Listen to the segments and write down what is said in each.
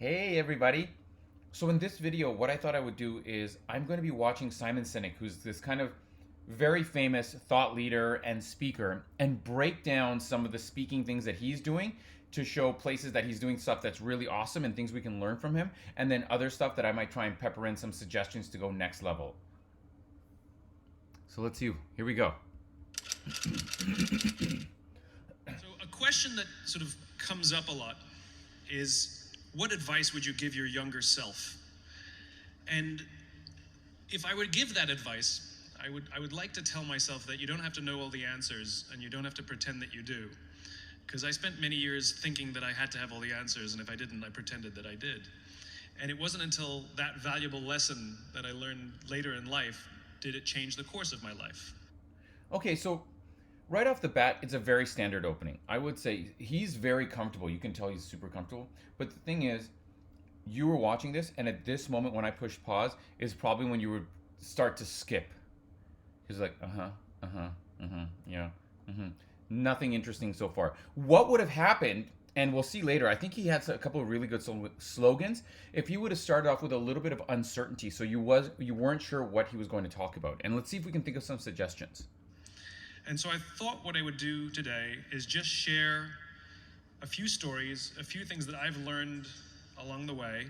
Hey everybody. So in this video, what I thought I would do is I'm going to be watching Simon Sinek, who's this kind of very famous thought leader and speaker, and break down some of the speaking things that he's doing to show places that he's doing stuff that's really awesome and things we can learn from him, and then other stuff that I might try and pepper in some suggestions to go next level. So let's see. Here we go. So a question that sort of comes up a lot is, what advice would you give your younger self? And if I would give that advice, I would like to tell myself that you don't have to know all the answers and you don't have to pretend that you do. Because I spent many years thinking that I had to have all the answers, and if I didn't, I pretended that I did. And it wasn't until that valuable lesson that I learned later in life did it change the course of my life. Okay, so right off the bat, it's a very standard opening. I would say he's very comfortable. You can tell he's super comfortable. But the thing is, you were watching this, and at this moment when I pushed pause is probably when you would start to skip. He's like, yeah, nothing interesting so far. What would have happened, and we'll see later, I think he had a couple of really good slogans. If he would have started off with a little bit of uncertainty, so you weren't sure what he was going to talk about. And let's see if we can think of some suggestions. And so I thought what I would do today is just share a few stories, a few things that I've learned along the way,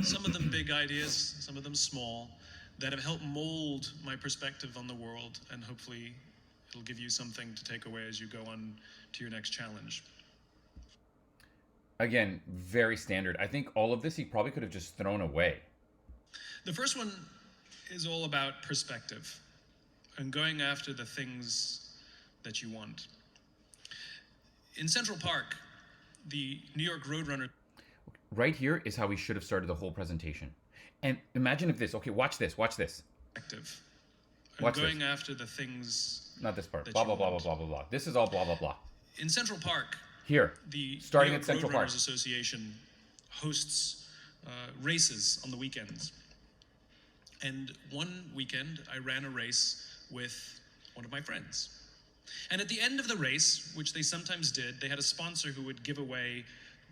some of them big ideas, some of them small, that have helped mold my perspective on the world, and hopefully it'll give you something to take away as you go on to your next challenge. Again, very standard. I think all of this he probably could have just thrown away. The first one is all about perspective and going after the things that you want. In Central Park, the New York Roadrunner. Right here is how we should have started the whole presentation. And imagine if this, okay, watch this. Perspective. And Watch going this. after the things. Not this part. that Blah, you blah, blah, blah, want. blah, blah, blah. This is all blah, blah, blah. In Central Park, Here, the starting New at York Central Park. Roadrunners Association hosts races on the weekends. And one weekend, I ran a race with one of my friends. And at the end of the race, which they sometimes did, they had a sponsor who would give away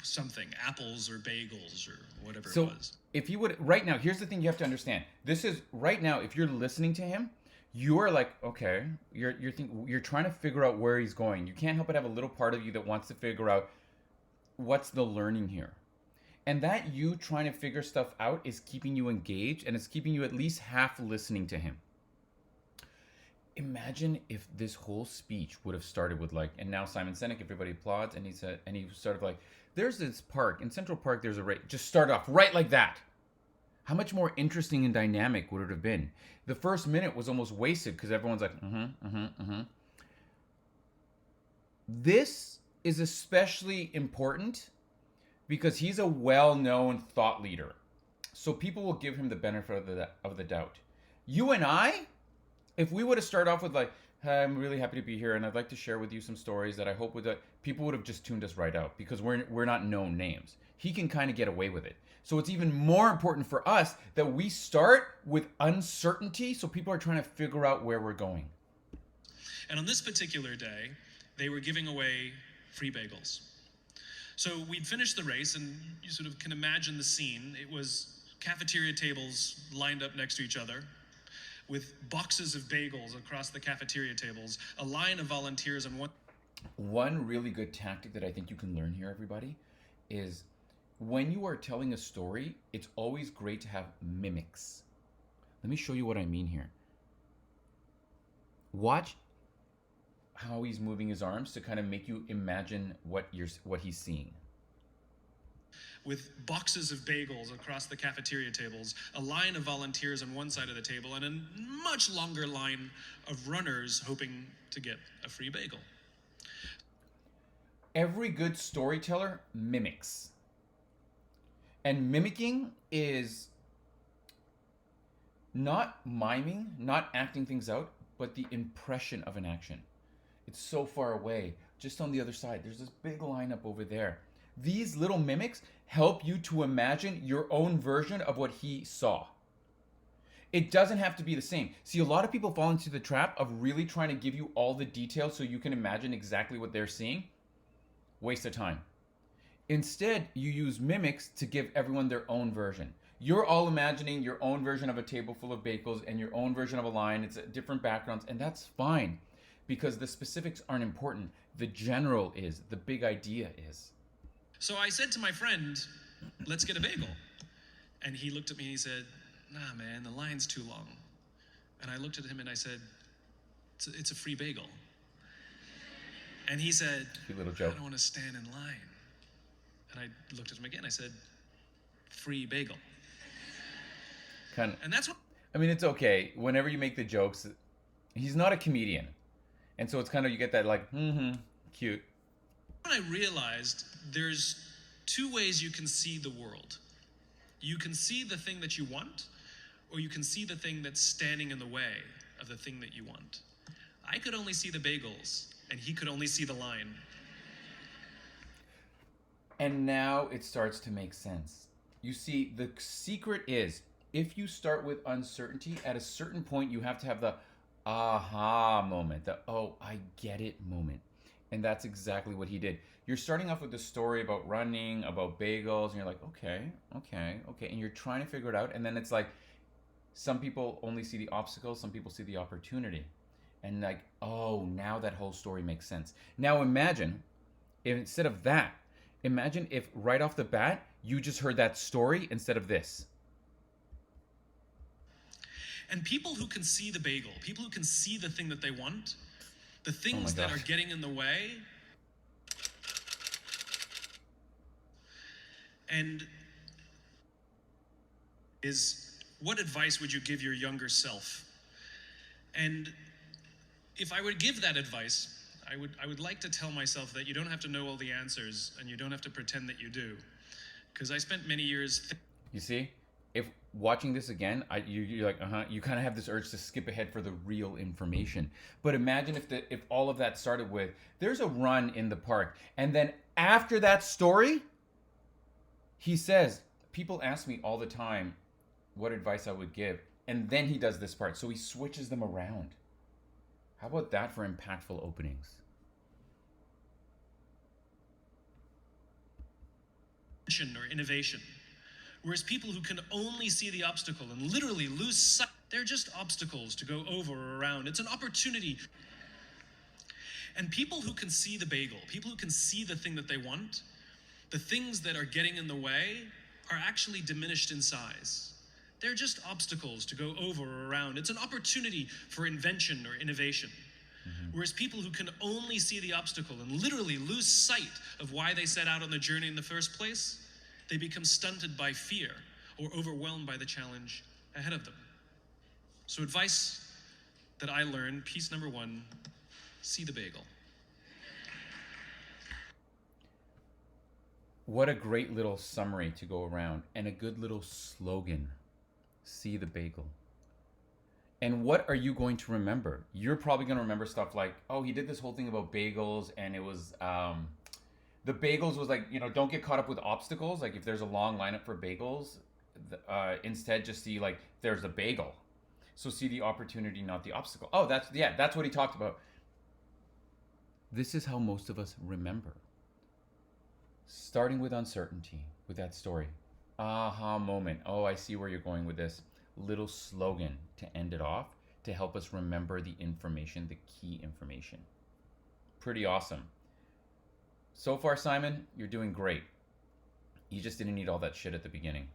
something, apples or bagels or whatever it was. If you would, right now, here's the thing you have to understand. This is, right now, if you're listening to him, you are like, okay, you're trying to figure out where he's going. You can't help but have a little part of you that wants to figure out what's the learning here. And that you trying to figure stuff out is keeping you engaged, and it's keeping you at least half listening to him. Imagine if this whole speech would have started with like, and now Simon Sinek, everybody applauds, and he said, and he started like, there's this park, in Central Park there's a race. Just start off right like that. How much more interesting and dynamic would it have been? The first minute was almost wasted because everyone's like, This is especially important because he's a well-known thought leader. So people will give him the benefit of the doubt. You and I, if we would have started off with like, hey, I'm really happy to be here and I'd like to share with you some stories that I hope would, people would have just tuned us right out because we're not known names. He can kind of get away with it. So it's even more important for us that we start with uncertainty so people are trying to figure out where we're going. And on this particular day, they were giving away free bagels. So we'd finished the race, and you sort of can imagine the scene. It was cafeteria tables lined up next to each other with boxes of bagels across the cafeteria tables, a line of volunteers on one. One really good tactic that I think you can learn here, everybody, is when you are telling a story, it's always great to have mimics. Let me show you what I mean here. Watch how he's moving his arms to kind of make you imagine what he's seeing. With boxes of bagels across the cafeteria tables, a line of volunteers on one side of the table, and a much longer line of runners hoping to get a free bagel. Every good storyteller mimics. And mimicking is not miming, not acting things out, but the impression of an action. It's so far away, just on the other side. There's this big lineup over there. These little mimics help you to imagine your own version of what he saw. It doesn't have to be the same. See, a lot of people fall into the trap of really trying to give you all the details so you can imagine exactly what they're seeing. Waste of time. Instead, you use mimics to give everyone their own version. You're all imagining your own version of a table full of bagels and your own version of a line. It's different backgrounds, and that's fine because the specifics aren't important. The general is, the big idea is. So I said to my friend, let's get a bagel. And he looked at me and he said, nah, man, the line's too long. And I looked at him and I said, it's a free bagel. And he said, Cute little joke. I don't want to stand in line. And I looked at him again. I said, free bagel. Kind of, And that's what I mean, it's okay. Whenever you make the jokes, he's not a comedian. And so it's kind of, you get that like, cute. I realized there's two ways you can see the world. You can see the thing that you want, or you can see the thing that's standing in the way of the thing that you want. I could only see the bagels, and he could only see the line. And now it starts to make sense. You see, the secret is if you start with uncertainty, at a certain point, you have to have the aha moment, the oh, I get it moment. And that's exactly what he did. You're starting off with the story about running, about bagels, and you're like, okay. And you're trying to figure it out. And then it's like, some people only see the obstacles, some people see the opportunity. And like, oh, now that whole story makes sense. Now imagine, instead of that, imagine if right off the bat, you just heard that story instead of this. And people who can see the bagel, people who can see the thing that they want, the things that are getting in the way, and is what advice would you give your younger self? And if I would give that advice, I would like to tell myself that you don't have to know all the answers and you don't have to pretend that you do. Because I spent many years... You see? If watching this again, you're like, you kind of have this urge to skip ahead for the real information. But imagine if all of that started with, there's a run in the park. And then after that story, he says, people ask me all the time what advice I would give. And then he does this part. So he switches them around. How about that for impactful openings? Or innovation. Whereas people who can only see the obstacle and literally lose sight, they're just obstacles to go over or around. It's an opportunity. And people who can see the bagel, people who can see the thing that they want, the things that are getting in the way are actually diminished in size. They're just obstacles to go over or around. It's an opportunity for invention or innovation. Whereas people who can only see the obstacle and literally lose sight of why they set out on the journey in the first place, they become stunted by fear or overwhelmed by the challenge ahead of them. So advice that I learned, piece number 1, see the bagel. What a great little summary to go around, and a good little slogan. See the bagel. And what are you going to remember? You're probably going to remember stuff like, oh, he did this whole thing about bagels, and it was, the bagels was like, don't get caught up with obstacles. Like if there's a long lineup for bagels, instead just see like, there's a bagel. So see the opportunity, not the obstacle. Oh, that's what he talked about. This is how most of us remember. Starting with uncertainty, with that story. Aha moment. Oh, I see where you're going with this. Little slogan to end it off to help us remember the information, the key information. Pretty awesome. So far, Simon, you're doing great. You just didn't need all that shit at the beginning.